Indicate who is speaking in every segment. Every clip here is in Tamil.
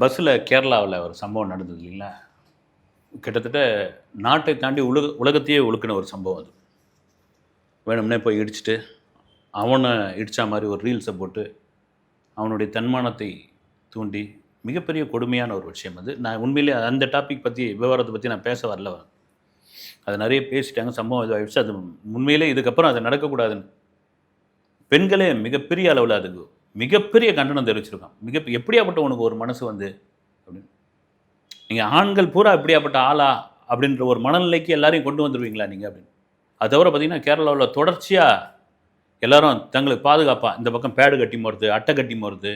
Speaker 1: பஸ்ஸில் கேரளாவில் ஒரு சம்பவம் நடந்தது இல்லைங்களா? கிட்டத்தட்ட நாட்டை தாண்டி உலகத்தையே உலுக்கின ஒரு சம்பவம் அது. வேணும்னே போய் இடிச்சுட்டு, அவனை இடித்தா மாதிரி ஒரு ரீல்ஸை போட்டு, அவனுடைய தன்மானத்தை தூண்டி, மிகப்பெரிய கொடுமையான ஒரு விஷயம் அது. நான் உண்மையிலே அந்த டாபிக் பற்றி விவகாரத்தை பற்றி நான் பேச வரல. அது நிறைய பேசிட்டாங்க, சம்பவம் இதுவாகிடுச்சு. அது உண்மையிலே இதுக்கப்புறம் அது நடக்கக்கூடாதுன்னு பெண்களே மிகப்பெரிய அளவில் அதுக்கு மிகப்பெரிய கண்டனம் தெரிவிச்சிருக்கான். எப்படியாப்பட்ட உனக்கு ஒரு மனசு வந்து அப்படின்னு. நீங்கள் ஆண்கள் பூரா இப்படியாப்பட்ட ஆளா அப்படின்ற ஒரு மனநிலைக்கு எல்லாரையும் கொண்டு வந்துடுவீங்களா நீங்கள் அப்படின்னு. அது தவிர பார்த்தீங்கன்னா கேரளாவில் தொடர்ச்சியாக எல்லாரும் தங்களுக்கு பாதுகாப்பாக இந்த பக்கம் பேடு கட்டி போகிறது, அட்டை கட்டி போகிறது,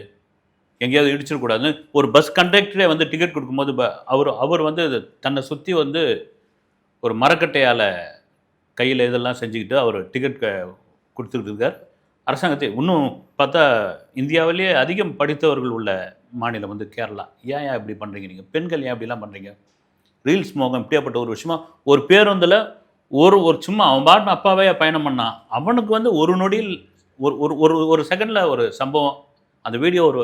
Speaker 1: எங்கேயாவது இடிச்சிடக்கூடாதுன்னு ஒரு பஸ் கண்டக்டரே வந்து டிக்கெட் கொடுக்கும்போது அவர் வந்து தன்னை சுற்றி வந்து ஒரு மரக்கட்டையால் கையில் இதெல்லாம் செஞ்சுக்கிட்டு அவர் டிக்கெட் கொடுத்துக்கிட்டு இருக்கார். அரசாங்கத்தை இன்னும் பார்த்தா இந்தியாவிலேயே அதிகம் படித்தவர்கள் உள்ள மாநிலம் வந்து கேரளா. ஏன் இப்படி பண்ணுறீங்க நீங்கள்? பெண்கள் ஏன் இப்படிலாம் பண்ணுறீங்க? ரீல்ஸ் மோகம் இப்படியாப்பட்ட ஒரு விஷயமா ஒரு பேருந்தில் ஒரு சும்மா அவன் பாட்டு அப்பாவே பயணம் பண்ணான். அவனுக்கு வந்து ஒரு நொடியில் ஒரு ஒரு ஒரு செகண்டில் ஒரு சம்பவம். அந்த வீடியோ ஒரு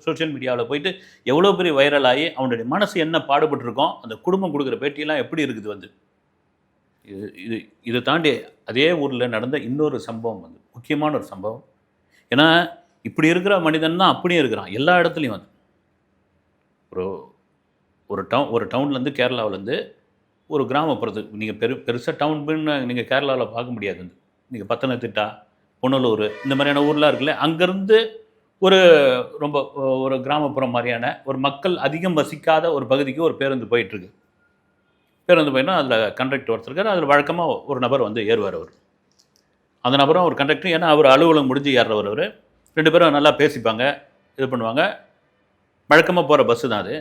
Speaker 1: சோஷியல் மீடியாவில் போயிட்டு எவ்வளோ பெரிய வைரல் ஆகி அவனுடைய மனசு என்ன பாடுபட்டுருக்கோம், அந்த குடும்பம் கொடுக்குற பேட்டியெல்லாம் எப்படி இருக்குது வந்து. இதை தாண்டி அதே ஊரில் நடந்த இன்னொரு சம்பவம் வந்து முக்கியமான ஒரு சம்பவம். ஏன்னா இப்படி இருக்கிற மனிதன் தான் அப்படியே இருக்கிறான் எல்லா இடத்துலையும் வந்து. ஒரு டவுன்லேருந்து கேரளாவிலேருந்து ஒரு கிராமப்புறத்துக்கு நீங்கள் பெருசாக டவுன்னு நீங்கள் கேரளாவில் பார்க்க முடியாது. வந்து நீங்கள் பத்தனத்திட்டா, புனலூர் இந்த மாதிரியான ஊர்லாம் இருக்குல்ல, அங்கேருந்து ரொம்ப ஒரு கிராமப்புறம் மாதிரியான ஒரு மக்கள் அதிகம் வசிக்காத ஒரு பகுதிக்கு ஒரு பேருந்து போயிட்டுருக்கு. பேருந்து போயின்னா அதில் கண்டக்டர் ஒருத்தர் இருக்கார். அதில் வழக்கமாக ஒரு நபர் வந்து ஏறுவார். அவர் அந்த நபரும் ஒரு கண்டக்டர், ஏன்னா அவர் அலுவலகம் முடிஞ்சு ஏறுறவர். அவர் 2 பேரும் நல்லா பேசிப்பாங்க, இது பண்ணுவாங்க. வழக்கமாக போகிற பஸ்ஸு தான் அது.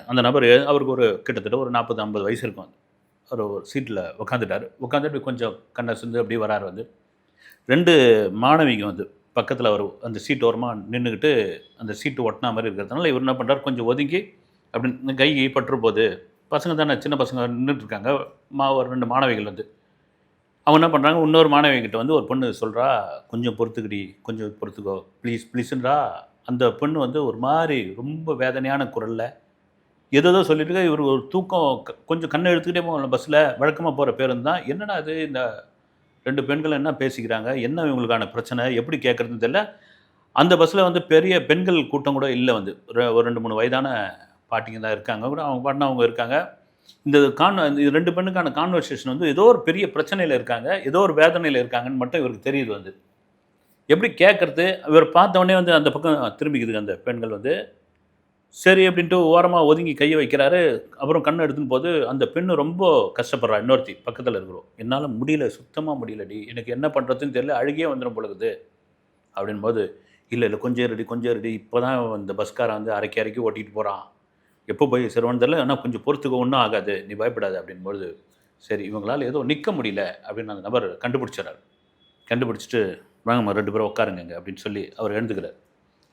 Speaker 1: அந்த நபர் அவருக்கு கிட்டத்தட்ட ஒரு 40-50 வயசு இருக்கும். அவர் ஒரு சீட்டில் உட்காந்துட்டு கொஞ்சம் கண்ணை சிந்து அப்படியே வராரு. வந்து 2 மாணவிங்க வந்து பக்கத்தில் அவர் அந்த சீட் ஓரமாக நின்றுக்கிட்டு அந்த சீட்டு ஒட்டினா மாதிரி இருக்கிறதுனால இவர் என்ன பண்ணுறாரு, கொஞ்சம் ஒதுங்கி அப்படின்னு கை பட்டுற போது, பசங்க தானே, சின்ன பசங்க நின்றுட்டுருக்காங்க. ஒரு 2 மாணவிகள் வந்து அவங்க என்ன பண்ணுறாங்க, இன்னொரு மாணவிகிட்ட வந்து ஒரு பொண்ணு சொல்கிறா, கொஞ்சம் பொறுத்துக்கிடி, கொஞ்சம் பொறுத்துக்கோ ப்ளீஸ் ப்ளீஸுன்றா. அந்த பொண்ணு வந்து ஒரு மாதிரி ரொம்ப வேதனையான குரலில் ஏதோ சொல்லிட்டு இவர் ஒரு தூக்கம் கொஞ்சம் கண்ணை எடுத்துக்கிட்டே போகல. பஸ்ஸில் வழக்கமாக போகிற பேருந்து தான். என்னடா அது, இந்த 2 பெண்கள் என்ன பேசிக்கிறாங்க, என்ன இவங்களுக்கான பிரச்சனை, எப்படி கேட்குறதுன்னு தெரியல. அந்த பஸ்ஸில் வந்து பெரிய பெண்கள் கூட்டம் கூட இல்லை. வந்து ஒரு 2-3 வயதான பாட்டிங்க தான் இருக்காங்க. கூட அவங்க பாட்டினா அவங்க இருக்காங்க. இந்த 2 பெண்ணுக்கான கான்வர்சேஷன் வந்து ஏதோ ஒரு பெரிய பிரச்சனையில் இருக்காங்க, ஏதோ ஒரு வேதனையில் இருக்காங்கன்னு மட்டும் இவருக்கு தெரியுது. வந்து எப்படி கேட்குறது, இவர் பார்த்தவொடனே வந்து அந்த பக்கம் திரும்பிக்குது அந்த பெண்கள். வந்து சரி அப்படின்ட்டு ஓரமாக ஒதுங்கி கையை வைக்கிறாரு. அப்புறம் கண்ணை எடுத்துன்னு போது அந்த பெண்ணு ரொம்ப கஷ்டப்படுறா. இன்னொருத்தி பக்கத்தில் இருக்கிறோம், என்னால் முடியல, சுத்தமாக முடியலடி, எனக்கு என்ன பண்ணுறதுன்னு தெரியல, அழுகியே வந்துடும் பொழுது அப்படின் போது, இல்லை கொஞ்சம் இருடி, இப்போ தான் இந்த பஸ்காரன் வந்து அரைக்கி ஓட்டிகிட்டு போகிறான், எப்போ போய் சிறுவன் தெரியல, ஆனால் கொஞ்சம் பொறுத்துக்க, ஒன்றும் ஆகாது, நீ பயப்படாது அப்படின்போது, சரி இவங்களால் ஏதோ நிற்க முடியல அப்படின்னு அந்த நபர் கண்டுபிடிச்சிடறாரு. கண்டுபிடிச்சிட்டு வாங்கம்மா 2 பேரும் உட்காருங்க அப்படின்னு சொல்லி அவர் எழுந்துக்கிறார்.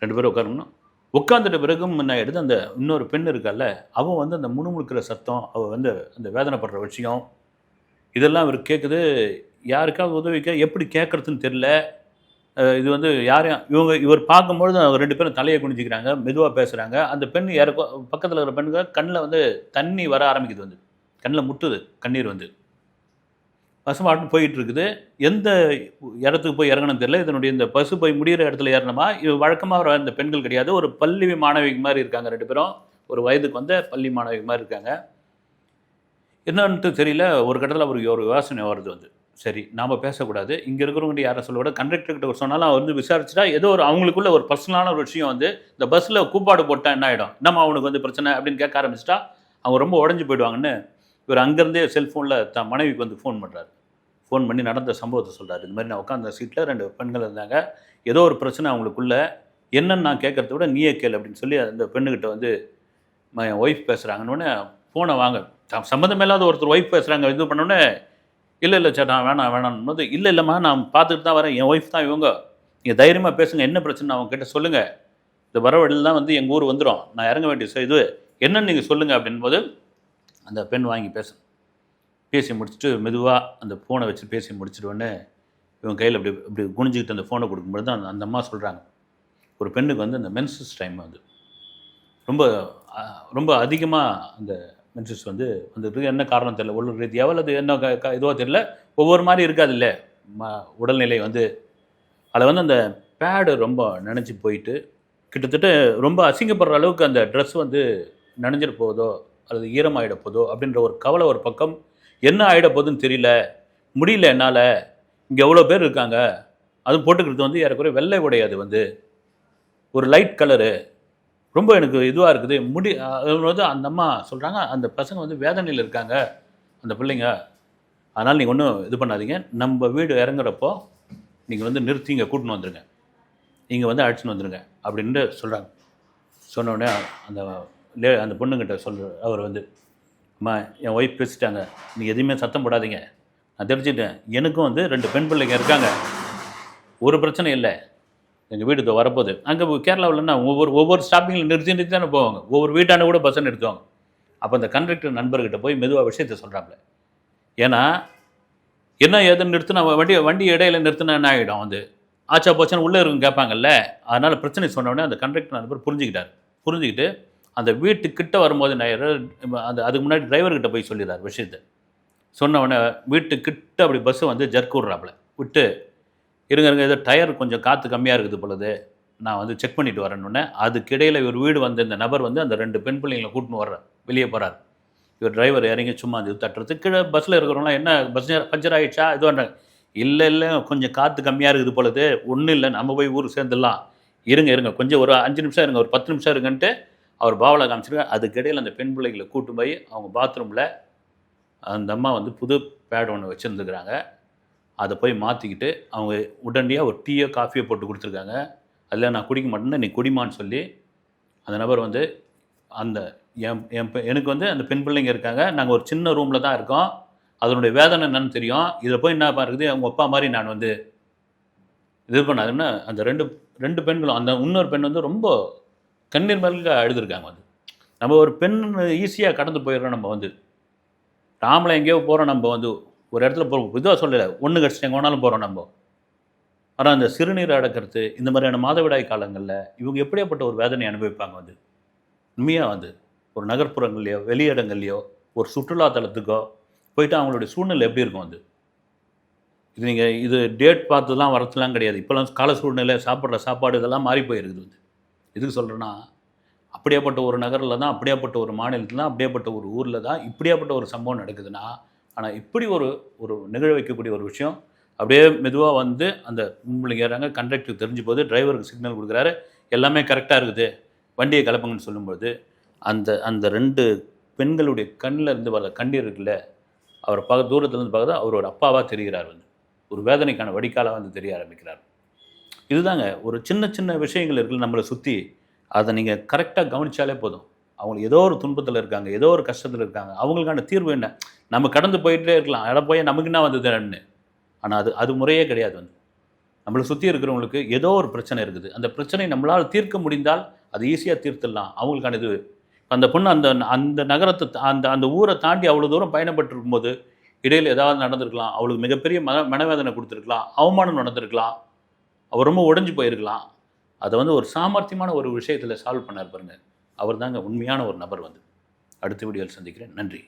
Speaker 1: 2 பேரும் உட்காரணும். உட்காந்துட்ட பிறகும் என்ன ஆகிடுது, அந்த இன்னொரு பெண் இருக்கால, அவன் வந்து அந்த முணுமுணுக்கிற சத்தம், அவள் வந்து அந்த வேதனைப்படுற விஷயம், இதெல்லாம் இவர் கேட்குது. யாருக்காவது உதவிக்க எப்படி கேட்குறதுன்னு தெரில. இது வந்து யாரையும் இவர் பார்க்கும்பொழுது 2 பேரும் தலையை குனிஞ்சிக்கிறாங்க, மெதுவாக பேசுகிறாங்க. அந்த பெண் யாருக்கோ பக்கத்தில் இருக்கிற பெண்ணுக்கு கண்ணில் வந்து தண்ணி வர ஆரம்பிக்குது. வந்து கண்ணில் முட்டுது கண்ணீர். வந்து பசுமாட்டும் போயிட்டு இருக்குது. எந்த இடத்துக்கு போய் இறங்கணும்னு தெரியல. இதனுடைய இந்த பசு போய் முடிகிற இடத்துல ஏறணுமா, இது வழக்கமாக இந்த பெண்கள் கிடையாது, ஒரு பள்ளி மாணவி மாதிரி இருக்காங்க. 2 பேரும் ஒரு வயதுக்கு வந்த பள்ளி மாணவி மாதிரி இருக்காங்க. என்னன்ட்டு தெரியல. ஒரு கட்டத்தில் அவருக்கு ஒரு யோசனை வருது. வந்து சரி நாம் பேசக்கூடாது, இங்கே இருக்கிறவங்க யாரை சொல்ல விட, கண்டக்டர்கிட்ட சொன்னாலும் அவர் வந்து விசாரிச்சுட்டா ஏதோ ஒரு அவங்களுக்குள்ள ஒரு பர்சனலான ஒரு விஷயம் வந்து இந்த பஸ்ஸில் கூப்பாடு போட்டால் என்ன ஆகிடும், நம்ம அவனுக்கு வந்து பிரச்சனை அப்படின்னு கேட்க ஆரம்பிச்சிட்டா அவங்க ரொம்ப உடஞ்சி போயிடுவாங்கன்னு இவர் அங்கேருந்தே செல்ஃபோனில் தான் மனைவிக்கு வந்து ஃபோன் பண்ணுறாரு. ஃபோன் பண்ணி நடந்த சம்பவத்தை சொல்கிறார். இது மாதிரி நான் உட்காந்த சீட்டில் 2 பெண்கள் இருந்தாங்க, ஏதோ ஒரு பிரச்சனை அவங்களுக்குள்ள, என்னன்னு நான் கேட்குறத விட நீயே கேளு அப்படின்னு சொல்லி அந்த பெண்ணுக்கிட்ட வந்து என் ஒய்ஃப் பேசுகிறாங்கன்னொடனே ஃபோனை வாங்க, சம்மந்தம் இல்லாத ஒருத்தர் ஒய்ஃப் பேசுகிறாங்க இது பண்ணோடனே, இல்லை சேட்டா வேணாம் போது, இல்லைம்மா நான் பார்த்துட்டு தான் வரேன், என் ஒய்ஃப் தான் இவங்க, நீங்கள் தைரியமாக பேசுங்க, என்ன பிரச்சனை அவங்க கிட்ட சொல்லுங்கள், இந்த வர வழியில் தான் வந்து எங்கள் ஊர் வந்துடும், நான் இறங்க வேண்டிய இது என்னன்னு நீங்கள் சொல்லுங்கள் அப்படின்போது அந்த பெண் வாங்கி பேசி முடிச்சுட்டு மெதுவாக அந்த ஃபோனை வச்சு பேசி முடிச்சிடுவோன்னே இவங்க கையில் இப்படி குனிஞ்சிக்கிட்டு அந்த ஃபோனை கொடுக்கும்போது தான் அந்த அம்மா சொல்கிறாங்க, ஒரு பெண்ணுக்கு வந்து அந்த மென்சஸ் டைம் வந்து ரொம்ப ரொம்ப அதிகமாக அந்த மென்சஸ் வந்து வந்துட்டு என்ன காரணம் தெரியல. உடல் ரீதியாவோ அல்லது என்ன இதுவோ தெரியல. ஒவ்வொரு மாதிரி இருக்காது இல்லை உடல்நிலை வந்து. அதில் வந்து அந்த பேடு ரொம்ப நனைஞ்சு போயிட்டு கிட்டத்தட்ட ரொம்ப அசிங்கப்படுற அளவுக்கு அந்த ட்ரெஸ் வந்து நனைஞ்சிட போதோ அல்லது ஈரமாயிட போதோ அப்படின்ற ஒரு கவலை ஒரு பக்கம். என்ன ஆகிட போகுதுன்னு தெரியல, முடியல என்னால், இங்கே எவ்வளோ பேர் இருக்காங்க, அதுவும் போட்டுக்கிறது வந்து ஏறக்குறைய வெள்ளை உடை, அது வந்து ஒரு லைட் கலரு, ரொம்ப எனக்கு இதுவாக இருக்குது. வந்து அந்த அம்மா சொல்கிறாங்க, அந்த பசங்க வந்து வேதனையில் இருக்காங்க அந்த பிள்ளைங்க, அதனால் நீங்கள் ஒன்றும் இது பண்ணாதீங்க, நம்ம வீடு இறங்குறப்போ நீங்கள் வந்து நிறுத்தி இங்கே கூட்டின்னு வந்துடுங்க, இங்கே வந்து அழைச்சின்னு வந்துடுங்க அப்படின்ட்டு சொல்கிறாங்க. சொன்னோடனே அந்த பொண்ணுங்கிட்ட அவர் வந்து, அம்மா என் ஒய்ஃப் பேசிட்டாங்க, நீங்கள் எதுவுமே சத்தம் போடாதீங்க, நான் தெரிஞ்சுட்டேன், எனக்கும் வந்து 2 பெண் பிள்ளைங்க இருக்காங்க, ஒரு பிரச்சனை இல்லை, எங்கள் வீடு வரப்போகுது. அங்கே கேரளாவில்னா ஒவ்வொரு ஸ்டாப்பிங்கில் நிறுத்தி தானே போவாங்க, ஒவ்வொரு வீட்டான கூட பஸ்ஸை நிறுத்துவாங்க. அப்போ அந்த கண்டக்டர் நண்பர்கிட்ட போய் மெதுவாக விஷயத்தை சொல்கிறாப்புல. ஏன்னா என்ன ஏதுன்னு நிறுத்தினா வண்டி இடையில நிறுத்தினா என்ன ஆகிடும், வந்து ஆச்சா போச்சான்னு உள்ளே இருக்கும் கேட்பாங்கல்ல. அதனால் பிரச்சனை சொன்னோடனே அந்த கண்டக்டர் நண்பர் புரிஞ்சுக்கிட்டு அந்த வீட்டுக்கிட்ட வரும்போது அதுக்கு முன்னாடி டிரைவர்கிட்ட போய் சொல்லிடுறார் விஷயத்தை. சொன்னவொடனே வீட்டுக்கிட்ட அப்படி பஸ்ஸை வந்து ஜர்க் விட்றாப்புல விட்டு, இருங்க ஏதோ டயர் கொஞ்சம் காற்று கம்மியாக இருக்குது பொழுது, நான் வந்து செக் பண்ணிவிட்டு வரேன்னொன்னே அதுக்கிடையில் இவர் வீடு வந்து இந்த நபர் வந்து அந்த 2 பெண் பிள்ளைங்களை கூட்டின்னு வர்றார், வெளியே போகிறார். இவர் டிரைவர் இறங்கி சும்மா அது தட்டுறதுக்கு கீழே பஸ்ஸில் இருக்கிறவங்களாம் என்ன பஸ் பஞ்சர் ஆகிடுச்சா இதுவான்றாங்க. இல்லை கொஞ்சம் காற்று கம்மியாக இருக்குது பொழுது, ஒன்றும் இல்லை, நம்ம போய் ஊருக்கு சேர்ந்துடலாம், இருங்க கொஞ்சம் ஒரு 5 நிமிஷம் இருங்க, ஒரு 10 நிமிஷம் இருங்கன்ட்டு அவர் பாவலை காமிச்சிருக்காரு. அதுக்கிடையில் அந்த பெண் பிள்ளைகளை கூட்டு போய் அவங்க பாத்ரூமில் அந்த அம்மா வந்து புது பேட் ஒன்று வச்சுருந்துக்கிறாங்க, அதை போய் மாற்றிக்கிட்டு அவங்க உடனடியாக ஒரு டீயோ காஃபியோ போட்டு கொடுத்துருக்காங்க. அதில் நான் குடிக்க மாட்டேன்னு நீ குடிமான்னு சொல்லி அந்த நபர் வந்து அந்த எனக்கு வந்து அந்த பெண் பிள்ளைங்க இருக்காங்க, நாங்கள் ஒரு சின்ன ரூமில் தான் இருக்கோம், அதனுடைய வேதனை என்னன்னு தெரியும், இதில் போய் என்ன இருக்குது அவங்க அப்பா மாதிரி நான் வந்து இது பண்ணாதுன்னு அந்த ரெண்டு பெண்களும், அந்த இன்னொரு பெண் வந்து ரொம்ப கண்ணீர் மல்க அழுதுருக்காங்க. வந்து நம்ம ஒரு பெண் ஈஸியாக கடந்து போயிடுறோம், நம்ம வந்து ராமலை எங்கேயோ போகிறோம், நம்ம வந்து ஒரு இடத்துல போகிறோம், இதுவாக சொல்லலை, ஒன்று கடிச்சு எங்கே வேணாலும் போகிறோம் நம்ம. ஆனால் அந்த சிறுநீர் அடக்கிறது இந்த மாதிரியான மாதவிடாய் காலங்களில் இவங்க எப்படியாப்பட்ட ஒரு வேதனை அனுபவிப்பாங்க. வந்து உண்மையாக வந்து ஒரு நகர்ப்புறங்கள்லையோ வெளியிடங்கள்லையோ ஒரு சுற்றுலாத்தலத்துக்கோ போயிட்டு அவங்களுடைய சூழ்நிலை எப்படி இருக்கும். வந்து இது டேட் பார்த்துலாம் வரத்துலாம் கிடையாது. இப்போலாம் கால சூழ்நிலை, சாப்பிட்ற சாப்பாடு இதெல்லாம் மாறி போயிருக்குது. வந்து எதுக்கு சொல்கிறேன்னா, அப்படியாப்பட்ட ஒரு நகரில் தான், அப்படியாப்பட்ட ஒரு மாநிலத்தில் தான், அப்படியாப்பட்ட ஒரு ஊரில் தான் இப்படியாப்பட்ட ஒரு சம்பவம் நடக்குதுன்னா, ஆனால் இப்படி ஒரு நிகழ வைக்கக்கூடிய ஒரு விஷயம் அப்படியே மெதுவாக வந்து அந்த பொம்பளைங்க ஏறாங்க, கண்டக்டருக்கு தெரிஞ்சு போது டிரைவருக்கு சிக்னல் கொடுக்குறாரு, எல்லாமே கரெக்டாக இருக்குது, வண்டியை கிளப்புங்கன்னு சொல்லும்போது அந்த 2 பெண்களுடைய கண்ணில் இருந்து வர கண்ணீர் இருக்குல்ல, அவரை தூரத்துலேருந்து பார்த்தா அவரோட அப்பாவாக தெரிகிறார். வந்து ஒரு வேதனைக்கான வடிகாலாக வந்து தெரிய ஆரம்பிக்கிறார். இதுதாங்க ஒரு சின்ன விஷயங்கள் இருக்குல்ல நம்மளை சுற்றி, அதை நீங்கள் கரெக்டாக கவனித்தாலே போதும். அவங்க ஏதோ ஒரு துன்பத்தில் இருக்காங்க, ஏதோ ஒரு கஷ்டத்தில் இருக்காங்க, அவங்களுக்கான தீர்வு என்ன, நம்ம கடந்து போயிட்டே இருக்கலாம், இடம் போய் நமக்கு என்ன வந்ததுன்னு. ஆனால் அது முறையே கிடையாது. வந்து நம்மளை சுற்றி இருக்கிறவங்களுக்கு ஏதோ ஒரு பிரச்சனை இருக்குது, அந்த பிரச்சனை நம்மளால் தீர்க்க முடிந்தால் அது ஈஸியாக தீர்த்துடலாம். அவங்களுக்கான இது அந்த பொண்ணு அந்த நகரத்தை அந்த ஊரை தாண்டி அவ்வளோ தூரம் பயணப்பட்டிருக்கும்போது இடையில் ஏதாவது நடந்திருக்கலாம், அவளுக்கு மிகப்பெரிய மனவேதனை கொடுத்துருக்கலாம், அவமானம் நடந்திருக்கலாம், அவர் ரொம்ப உடைஞ்சு போயிருக்கலாம். அதை வந்து ஒரு சாமர்த்தியமான ஒரு விஷயத்தில் சால்வ் பண்ணார் பாருங்க, அவர் தாங்க உண்மையான ஒரு நபர். வந்து அடுத்த வீடியோவில் சந்திக்கிறேன். நன்றி.